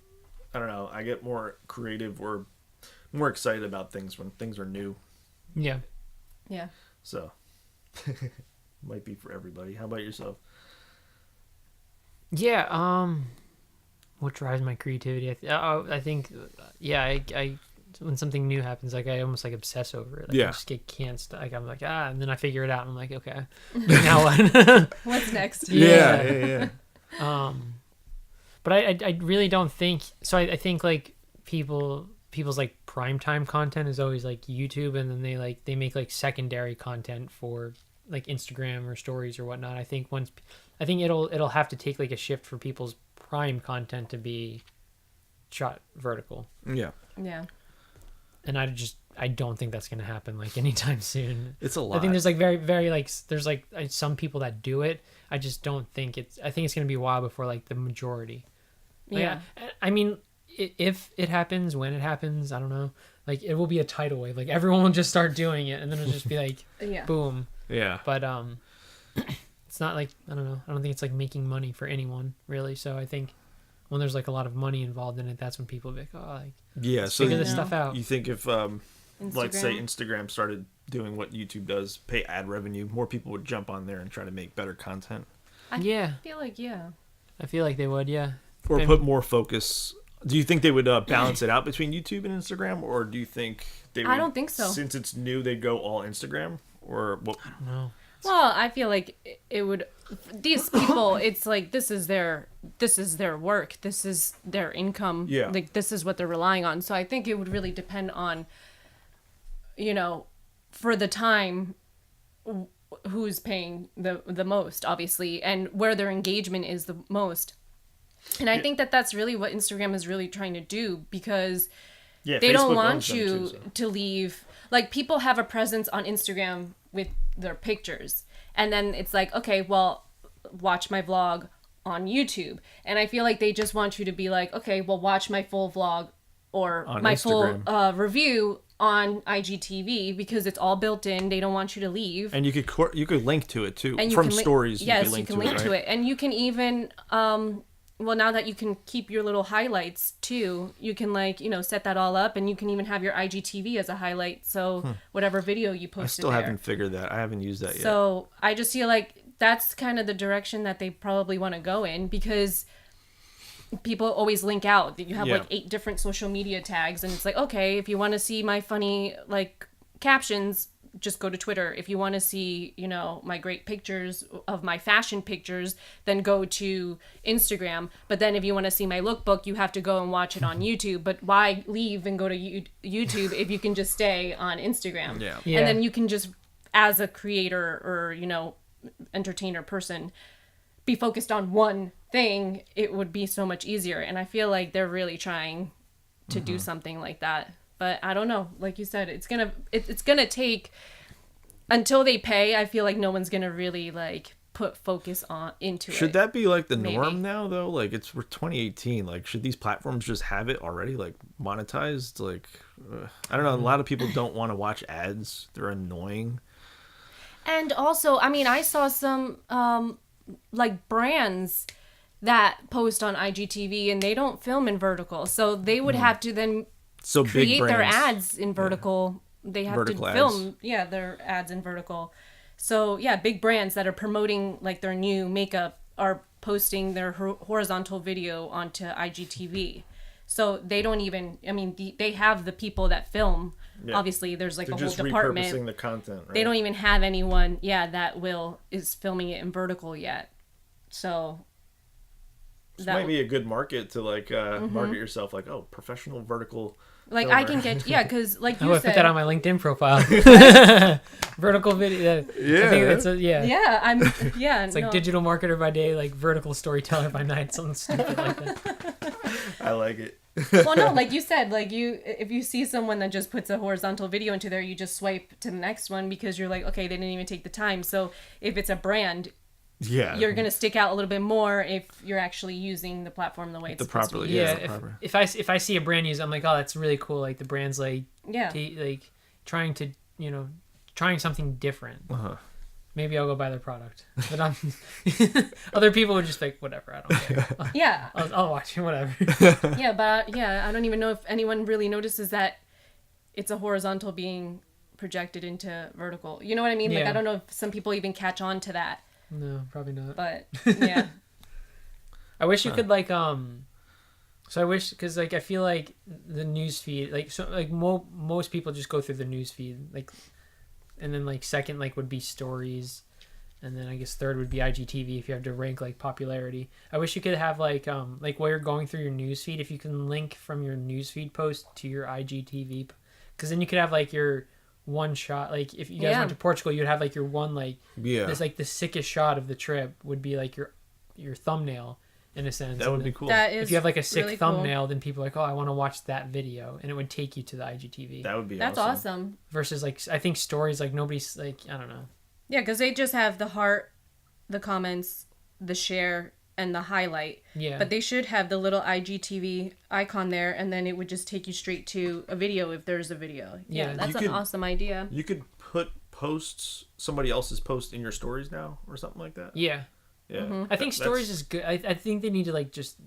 I don't know. I get more creative or more excited about things when things are new. Yeah. Yeah. So, might be for everybody. How about yourself? Yeah. What drives my creativity? I think, yeah, I when something new happens, like I almost like obsess over it. Like, Yeah. I just can't stop. Like I'm like, and then I figure it out and I'm like, okay, now what? What's next? Yeah. But I really don't think so. I think like people's like primetime content is always like YouTube, and then they make like secondary content for like Instagram or stories or whatnot. I think it'll have to take like a shift for people's prime content to be shot vertical. Yeah. Yeah. And I don't think that's going to happen like anytime soon. It's a lot. I think there's like very like there's like some people that do it. I just don't think I think it's going to be a while before like the majority. Like, Yeah. I mean, if it happens, when it happens, I don't know. Like it will be a tidal wave. Like everyone will just start doing it, and then it'll just be like, Yeah. boom. Yeah. But it's not like I don't know. I don't think it's like making money for anyone really. So I think when there's like a lot of money involved in it, that's when people be like, oh, like Yeah. So figure this Yeah. stuff out. you think if, let's say Instagram. Instagram started doing what YouTube does, pay ad revenue, more people would jump on there and try to make better content, Yeah, I feel like, yeah. I feel like they would. Yeah. or And- put more focus. Do you think they would balance it out between YouTube and Instagram, or do you think they would? I don't think so. Since it's new, they'd go all Instagram, or what? No. Well, I feel like it would. These people, it's like this is their work. This is their income. Yeah. Like this is what they're relying on. So I think it would really depend on, for the time, who's paying the most, obviously, and where their engagement is the most. And I think that that's really what Instagram is really trying to do, because Yeah, they don't Facebook want owns them you too, so. to leave. Like, people have a presence on Instagram with their pictures, and then it's like, okay, well, watch my vlog on YouTube. And I feel like they just want you to be like, okay, well, watch my full vlog or On my Instagram. full review on IGTV, because it's all built in. They don't want you to leave. And you could link to it too And you from can stories. Yes, you you could can link link to to it, it, and you can even well, now that you can keep your little highlights too, you can set that all up, and you can even have your IGTV as a highlight. So whatever video you I posted still there. haven't figured that. I haven't used that yet. So I just feel like that's kind of the direction that they probably want to go in, because people always link out. You have Yeah. like 8 different social media tags, and it's like, okay, if you want to see my funny like captions, just go to Twitter. If you want to see, my great pictures of my fashion pictures, then go to Instagram. But then if you want to see my lookbook, you have to go and watch it on YouTube. But why leave and go to YouTube if you can just stay on Instagram? Yeah. Yeah. And then you can just, as a creator or, entertainer person, be focused on one thing. It would be so much easier. And I feel like they're really trying to do something like that. But I don't know. Like you said, it's gonna take until they pay. I feel like no one's gonna really like put focus into it. Should that be like the Maybe. norm now though? Like we're 2018. Like should these platforms just have it already like monetized? Like I don't know. A lot of people don't want to watch ads. They're annoying. And also, I mean, I saw some like brands that post on IGTV, and they don't film in vertical, so they would have to then So big create their brands. ads in vertical. They have Vertical to ads. film, their ads in vertical. So yeah, big brands that are promoting like their new makeup are posting their horizontal video onto IGTV. So they don't even. I mean, they have the people that film. Yeah. Obviously, there's like They're a whole just department. repurposing the content. Right? They don't even have anyone, that is filming it in vertical yet. So This that might be a good market to like market yourself, like, oh, professional vertical. like filmer. I can get because like I you would said, put that on my LinkedIn profile. Vertical video. I think that's yeah, I'm yeah, It's like digital marketer by day, like vertical storyteller by night, something stupid like that. I like it. Well, no, like you said, like if you see someone that just puts a horizontal video into there, you just swipe to the next one because you're like, okay, they didn't even take the time. So if it's a brand, Yeah. you're gonna stick out a little bit more if you're actually using the platform the way it's The supposed properly- to be. Yeah, Yeah, proper. if I see a brand use, I'm like, oh, that's really cool. Like the brand's like Yeah. like trying to trying something different. Uh-huh. Maybe I'll go buy their product. But I'm other people would just like whatever. I don't care. Yeah. I'll watch it. Whatever. Yeah, but I don't even know if anyone really notices that it's a horizontal being projected into vertical. You know what I mean? Like Yeah. I don't know if some people even catch on to that, No, probably not. but yeah. I wish you could like So I wish because like I feel like the news feed like so like most people just go through the news feed like, and then like second like would be stories, and then I guess third would be IGTV if you have to rank like popularity. I wish you could have like while you're going through your news feed, if you can link from your news feed post to your IGTV, because then you could have like your one shot. Like if you guys Yeah. went to Portugal, you'd have like your one like Yeah. this like the sickest shot of the trip would be like your thumbnail in a sense. That would And be then cool. That is if you have like a sick really cool. thumbnail, then people are like, oh, I want to watch that video, and it would take you to the IGTV. That would be That's awesome. Versus like I think stories like nobody's like I don't know. Yeah, because they just have the heart, the comments, the share, and the highlight. Yeah. But they should have the little IGTV icon there, and then it would just take you straight to a video if there's a video. Yeah, Yeah. that's You an could- awesome idea. You could put somebody else's post in your stories now or something like that. Yeah. Yeah. Mm-hmm. I think That's- stories is good. I think they need to like just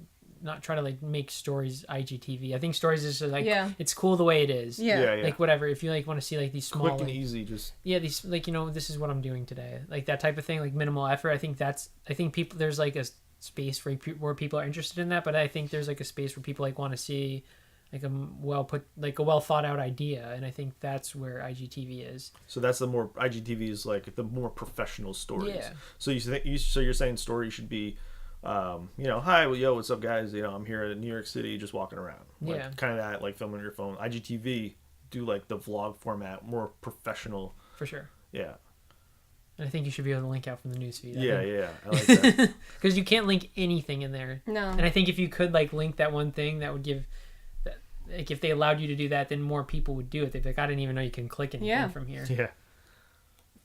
not try to like make stories IGTV. I think stories is just, like Yeah. it's cool the way it is. Yeah. Yeah, yeah. Like whatever. If you like want to see like these small Quick and like, easy, just yeah, these like this is what I'm doing today, like that type of thing, like minimal effort. I think people there's like a space for where people are interested in that, but I think there's like a space where people like want to see like a well thought out idea, and I think that's where IGTV is. so that's the more IGTV is like the more professional stories. Yeah. So so you're saying story should be, hi, well, yo, what's up, guys? I'm here in New York City, just walking around. Like, Yeah. kind of that, like filming on your phone. IGTV do like the vlog format, more professional. For sure. Yeah. And I think you should be able to link out from the newsfeed. Yeah. I like that. Because you can't link anything in there. No. And I think if you could like link that one thing, that would give, like if they allowed you to do that, then more people would do it. They'd be like, I didn't even know you can click anything Yeah. from here. Yeah.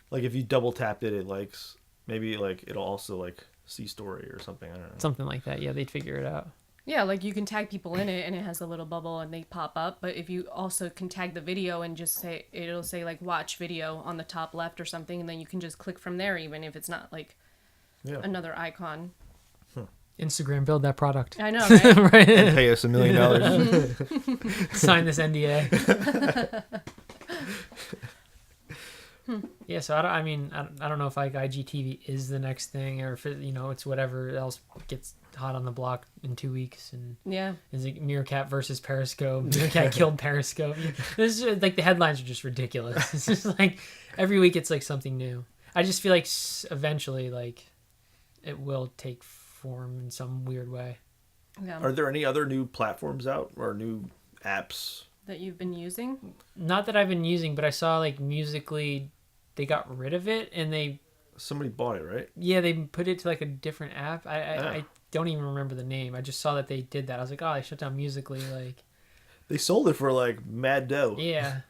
Like if you double tapped it, likes maybe like it'll also like see story or something. I don't know. Something like that. Yeah, they'd figure it out. Yeah, like you can tag people in it and it has a little bubble and they pop up. But if you also can tag the video and just say, it'll say like watch video on the top left or something. And then you can just click from there, even if it's not like Yeah. another icon. Instagram, build that product. I know, right? Right. Pay us $1 million. Sign this NDA. Yeah, so I don't know if like IGTV is the next thing, or if it's whatever else gets hot on the block in 2 weeks, and Yeah. is it Meerkat versus Periscope? Meerkat killed Periscope. This is like the headlines are just ridiculous. It's just like every week it's like something new. I just feel like eventually like it will take form in some weird way. Yeah. Are there any other new platforms out or new apps? That you've been using? Not that I've been using, but I saw like Musically, they got rid of it, and Somebody bought it, right? they put it to like a different app. I Ah. don't even remember the name. I just saw that they did that. I was like, oh, they shut down Musically. Like, They sold it for like mad dough. yeah,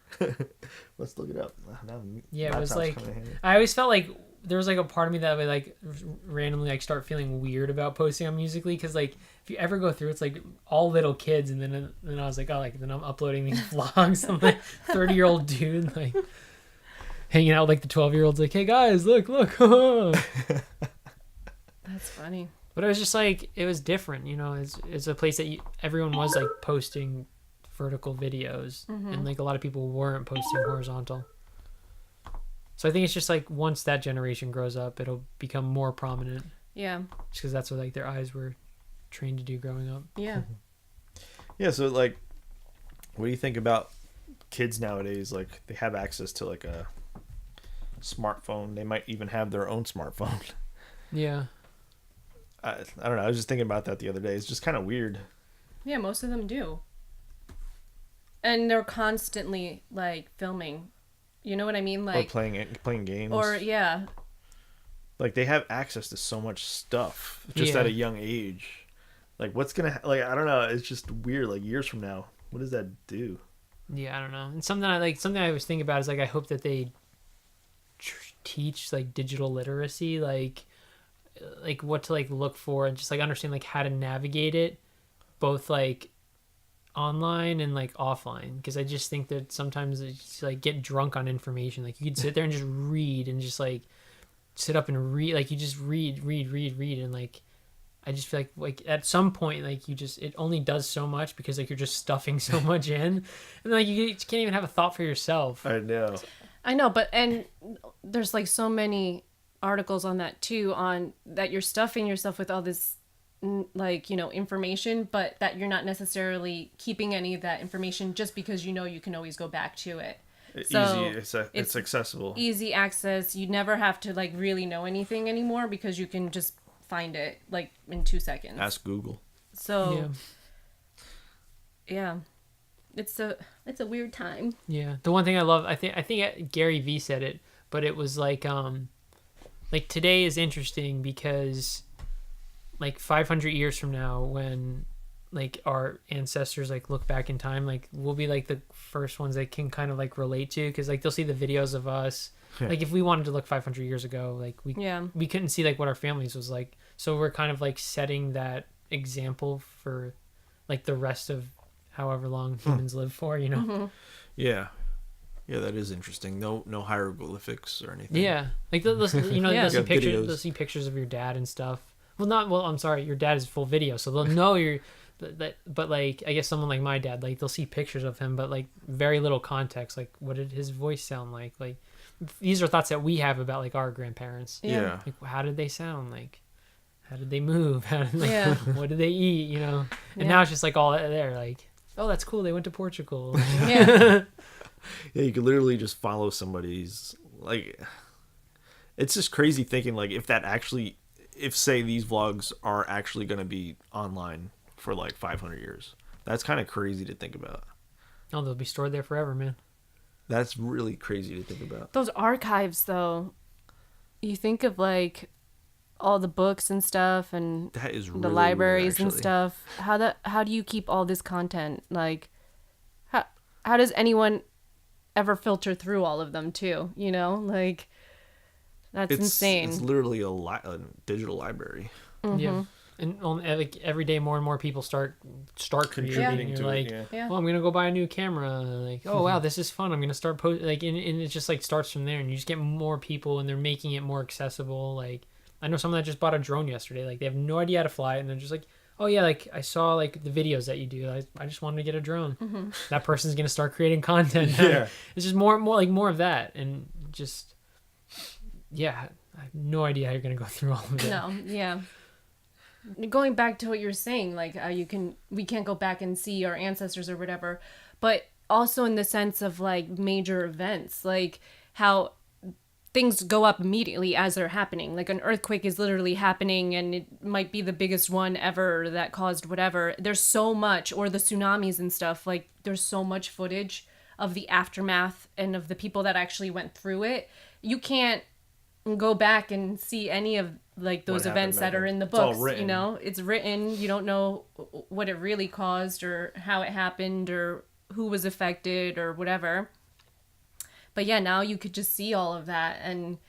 Let's look it up. Now yeah. It was laptop's like coming in handy. I always felt like there was like a part of me that would like randomly like start feeling weird about posting on Musically, because like if you ever go through, it's like all little kids, and then I was like, oh, like then I'm uploading these vlogs. I'm like 30-year-old dude like hanging out with like the 12-year-olds, like, hey guys, look. That's funny. But it was just like it was different, it's a place that everyone was like posting vertical videos, and like a lot of people weren't posting horizontal. So I think it's just like once that generation grows up, it'll become more prominent, Yeah. just because that's what like their eyes were trained to do growing up. Yeah. Yeah, so like, what do you think about kids nowadays? Like, they have access to like a smartphone. They might even have their own smartphone. Yeah. I don't know. I was just thinking about that the other day. It's just kind of weird. Yeah, most of them do. And they're constantly like filming. You know what I mean? Or Like playing games. or yeah. Like they have access to so much stuff just Yeah. at a young age. Like what's gonna like I don't know. It's just weird. Like years from now, what does that do? Yeah, I don't know. And something I was thinking about is like I hope that they teach like digital literacy, like what to like look for and just like understand like how to navigate it, both like online and like offline. Because I just think that sometimes it's like get drunk on information. Like you could sit there and just read and just like sit up and read. Like you just read, and like I just feel like at some point like you just it only does so much because like you're just stuffing so much in, and like you can't even have a thought for yourself. I know. I know, but and there's like so many articles on that too, on that you're stuffing yourself with all this like, you know, information, but that you're not necessarily keeping any of that information just because you know you can always go back to it. So It's accessible. Easy access. You never have to like really know anything anymore because you can just find it like in 2 seconds. Ask Google. So yeah. It's a weird time. Yeah. The one thing I love, I think Gary Vee said it, but it was like today is interesting because like 500 years from now when like our ancestors like look back in time, like we'll be like the first ones they can kind of like relate to, because like they'll see the videos of us. Like if we wanted to look 500 years ago, like we couldn't see like what our families was like. So we're kind of like setting that example for like the rest of however long humans live for, you know? Mm-hmm. Yeah. Yeah, that is interesting. No hieroglyphics or anything. Yeah. Like they'll you know, Yeah. they'll see Got pictures videos. they'll see pictures of your dad and stuff. I'm sorry, your dad is full video, so they'll know you're but like I guess someone like my dad, like they'll see pictures of him but like very little context, like what did his voice sound like these are thoughts that we have about like our grandparents. Yeah. Like how did they sound, like how did they move, Yeah. what did they eat, you know? And Yeah. now it's just like all there, like, oh, that's cool, they went to Portugal. Yeah. Yeah, you could literally just follow somebody's like it's just crazy thinking like if say these vlogs are actually going to be online for like 500 years. That's kind of crazy to think about. Oh, they'll be stored there forever, man. That's really crazy to think about. Those archives though, you think of like all the books and stuff and That is really the weird, libraries and actually. stuff. How do you keep all this content? Like how does anyone ever filter through all of them too, you know? Like that's insane. It's literally a digital library. Yeah. And like every day more and more people start creating. Contributing You're to like, it. Yeah. well, I'm gonna go buy a new camera. Like, oh wow, this is fun. I'm gonna start post like, and it just like starts from there, and you just get more people, and they're making it more accessible. Like, I know someone that just bought a drone yesterday. Like, they have no idea how to fly it, and they're just like, oh yeah, like I saw like the videos that you do. I just wanted to get a drone. That person's gonna start creating content. Yeah. It's just more of that, and just yeah, I have no idea how you're gonna go through all of it. No, yeah. Going back to what you were saying, like we can't go back and see our ancestors or whatever, but also in the sense of like major events, like how things go up immediately as they're happening. Like an earthquake is literally happening and it might be the biggest one ever that caused whatever. There's so much, or the tsunamis and stuff, like there's so much footage of the aftermath and of the people that actually went through it. You can't go back and see any of like those What happened events that back are then. in the It's all books, written. you know? It's written. You don't know what it really caused or how it happened or who was affected or whatever. But yeah, now you could just see all of that and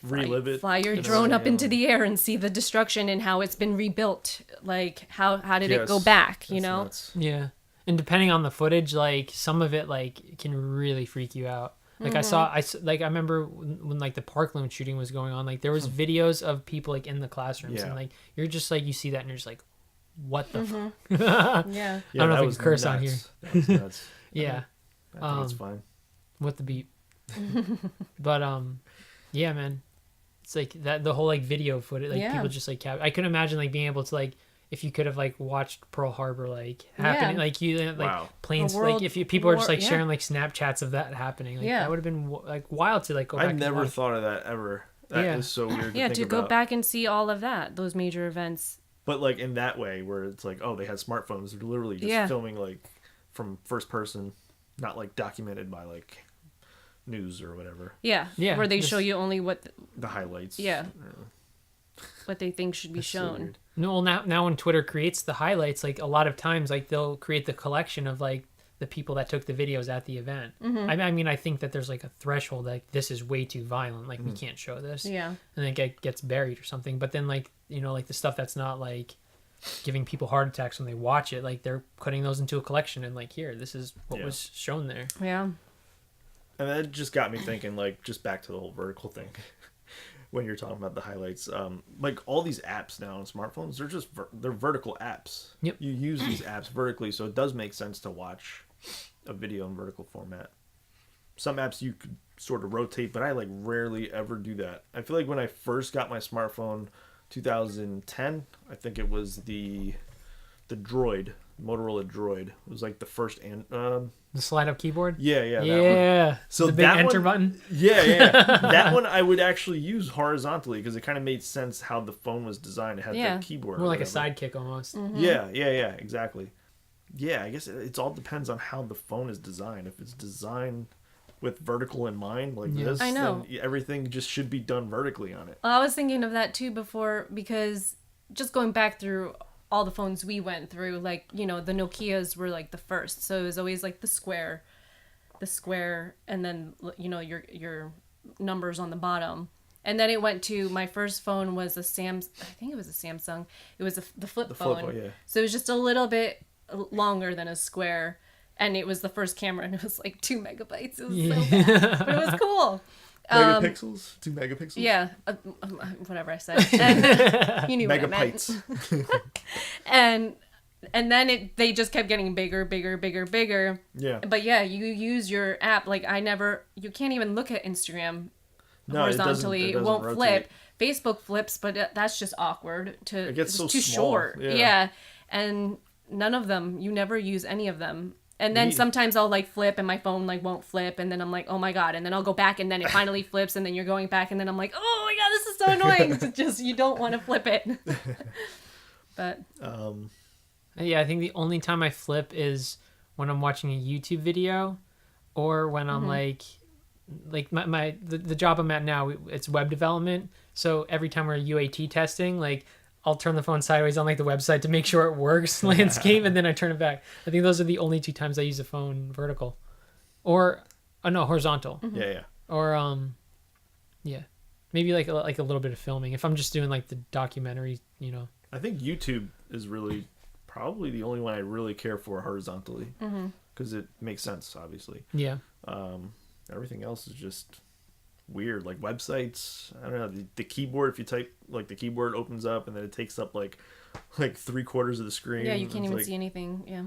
Relive it. fly your You know, drone up yeah. into the air and see the destruction and how it's been rebuilt. Like how did it go Yes, back, you that's know? nuts. Yeah. And depending on the footage, like some of it like can really freak you out. Like I remember when like the Parkland shooting was going on, like there was videos of people like in the classrooms Yeah. and like you're just like you see that and you're just like, what the fuck? Yeah. Yeah, I don't know that if I was can curse on nuts. That was nuts. Yeah. I think it's fine. What the beep. But yeah, man. It's like that the whole like video footage, like Yeah. people just like I couldn't imagine like being able to like if you could have like watched Pearl Harbor like happening, Yeah. like you like Wow. planes, A world like if you people are just war- like yeah. sharing like Snapchats of that happening, like Yeah. that would have been like wild to like go back I've and never watch. thought of that ever. That Yeah. is so weird. Yeah, think to go about. back and see all of that, those major events. But like in that way, where it's like, oh, they had smartphones. They're literally just Yeah. filming like from first person, not like documented by like news or whatever. Yeah, Yeah, where they this- show you only what The highlights. Yeah. what they think should be That's so shown. weird. No, well, now when Twitter creates the highlights, like a lot of times, like they'll create the collection of like the people that took the videos at the event. I mean, I think that there's like a threshold, like this is way too violent, like we can't show this, Yeah. and then it gets buried or something. But then like like the stuff that's not like giving people heart attacks when they watch it, like they're putting those into a collection and like here, this is what Yeah. was shown there. Yeah. And that just got me thinking, like, just back to the whole vertical thing. When you're talking about the highlights, like all these apps now on smartphones, they're just they're vertical apps. Yep. You use these apps vertically, so it does make sense to watch a video in vertical format. Some apps you could sort of rotate, but I like rarely ever do that. I feel like when I first got my smartphone, 2010, I think it was the Droid, Motorola Droid. It was like the first The slide up keyboard. yeah, that one. Yeah. So the big that enter one- button. Yeah. That one I would actually use horizontally because it kind of made sense how the phone was designed. It had Yeah. the keyboard. More or like a whatever. sidekick almost. Yeah, exactly. Yeah, I guess it all depends on how the phone is designed. If it's designed with vertical in mind, like Yeah. this, I know. then everything just should be done vertically on it. Well, I was thinking of that too before because just going back through all the phones we went through, like, the Nokias were like the first. So it was always like the square, and then, your numbers on the bottom. And then it went to, my first phone was I think it was a Samsung. It was the flip phone. phone, yeah. So it was just a little bit longer than a square. And it was the first camera and it was like 2 megabytes. It was so bad, but it was cool. Megapixels? 2 megapixels? Yeah, whatever I said. And you knew what I meant. Megabytes. And then they just kept getting bigger. Yeah. But yeah, you use your app. Like you can't even look at Instagram No, it doesn't- horizontally. it doesn't won't rotate. flip. Facebook flips, but that's just awkward. It gets it's so too small, short. yeah. And none of them. You never use any of them. And then Me- sometimes I'll like flip and my phone like won't flip and then I'm like, oh my god, and then I'll go back and then it finally flips and then you're going back and then I'm like, oh my god, this is so annoying. It's just you don't want to flip it. But Yeah, I think the only time I flip is when I'm watching a YouTube video or when I'm like the job I'm at now, it's web development. So every time we're UAT testing, like I'll turn the phone sideways on like the website to make sure it works landscape, and then I turn it back. I think those are the only 2 times I use the phone vertical, or no, horizontal, Yeah. or yeah, maybe like a little bit of filming if I'm just doing like the documentary, I think YouTube is really probably the only one I really care for horizontally because it makes sense, obviously. Yeah. Everything else is just weird, like websites. I don't know, the keyboard. If you type, like the keyboard opens up and then it takes up like 3/4 of the screen. yeah, you can't It's even like, see anything. Yeah.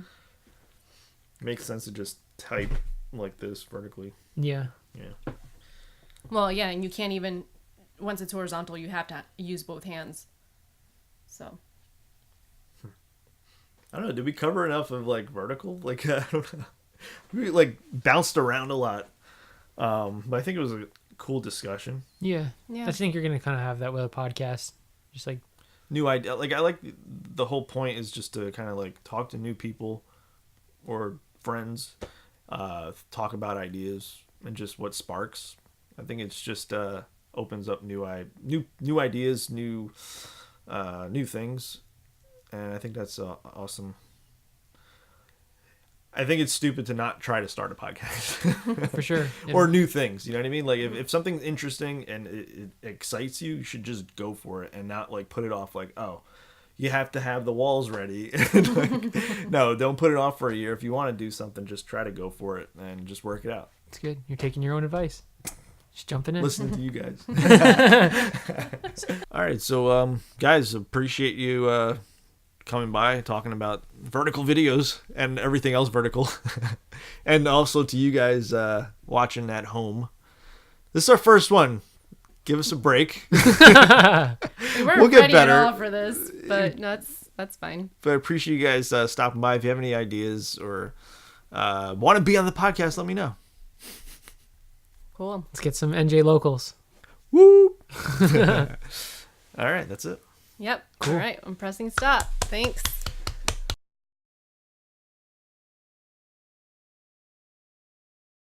Makes sense to just type like this vertically. Yeah. Yeah. Well, yeah, and you can't even once it's horizontal, you have to use both hands. So. I don't know. Did we cover enough of like vertical? Like I don't know. We like bounced around a lot. But I think it was a cool discussion. Yeah. Yeah. I think you're gonna kind of have that with a podcast, just like New idea. Like I like the whole point is just to kind of like talk to new people or friends, talk about ideas and just what sparks. I think it's just opens up new ideas, new things, and I think that's awesome. I think it's stupid to not try to start a podcast for sure. or new things. You know what I mean? Like if something's interesting and it excites you, you should just go for it and not like put it off like, oh, you have to have the walls ready. No, don't put it off for a year. If you want to do something, just try to go for it and just work it out. It's good. You're taking your own advice. Just jumping in. Listening to you guys. All right. So, guys, appreciate you coming by talking about vertical videos and everything else vertical. And also to you guys watching at home. This is our first one. Give us a break. We weren't We'll get ready better. at all for this, but that's fine. But I appreciate you guys stopping by. If you have any ideas or want to be on the podcast, let me know. Cool. Let's get some NJ locals. Woo! All right, that's it. Yep. All right. I'm pressing stop. Thanks.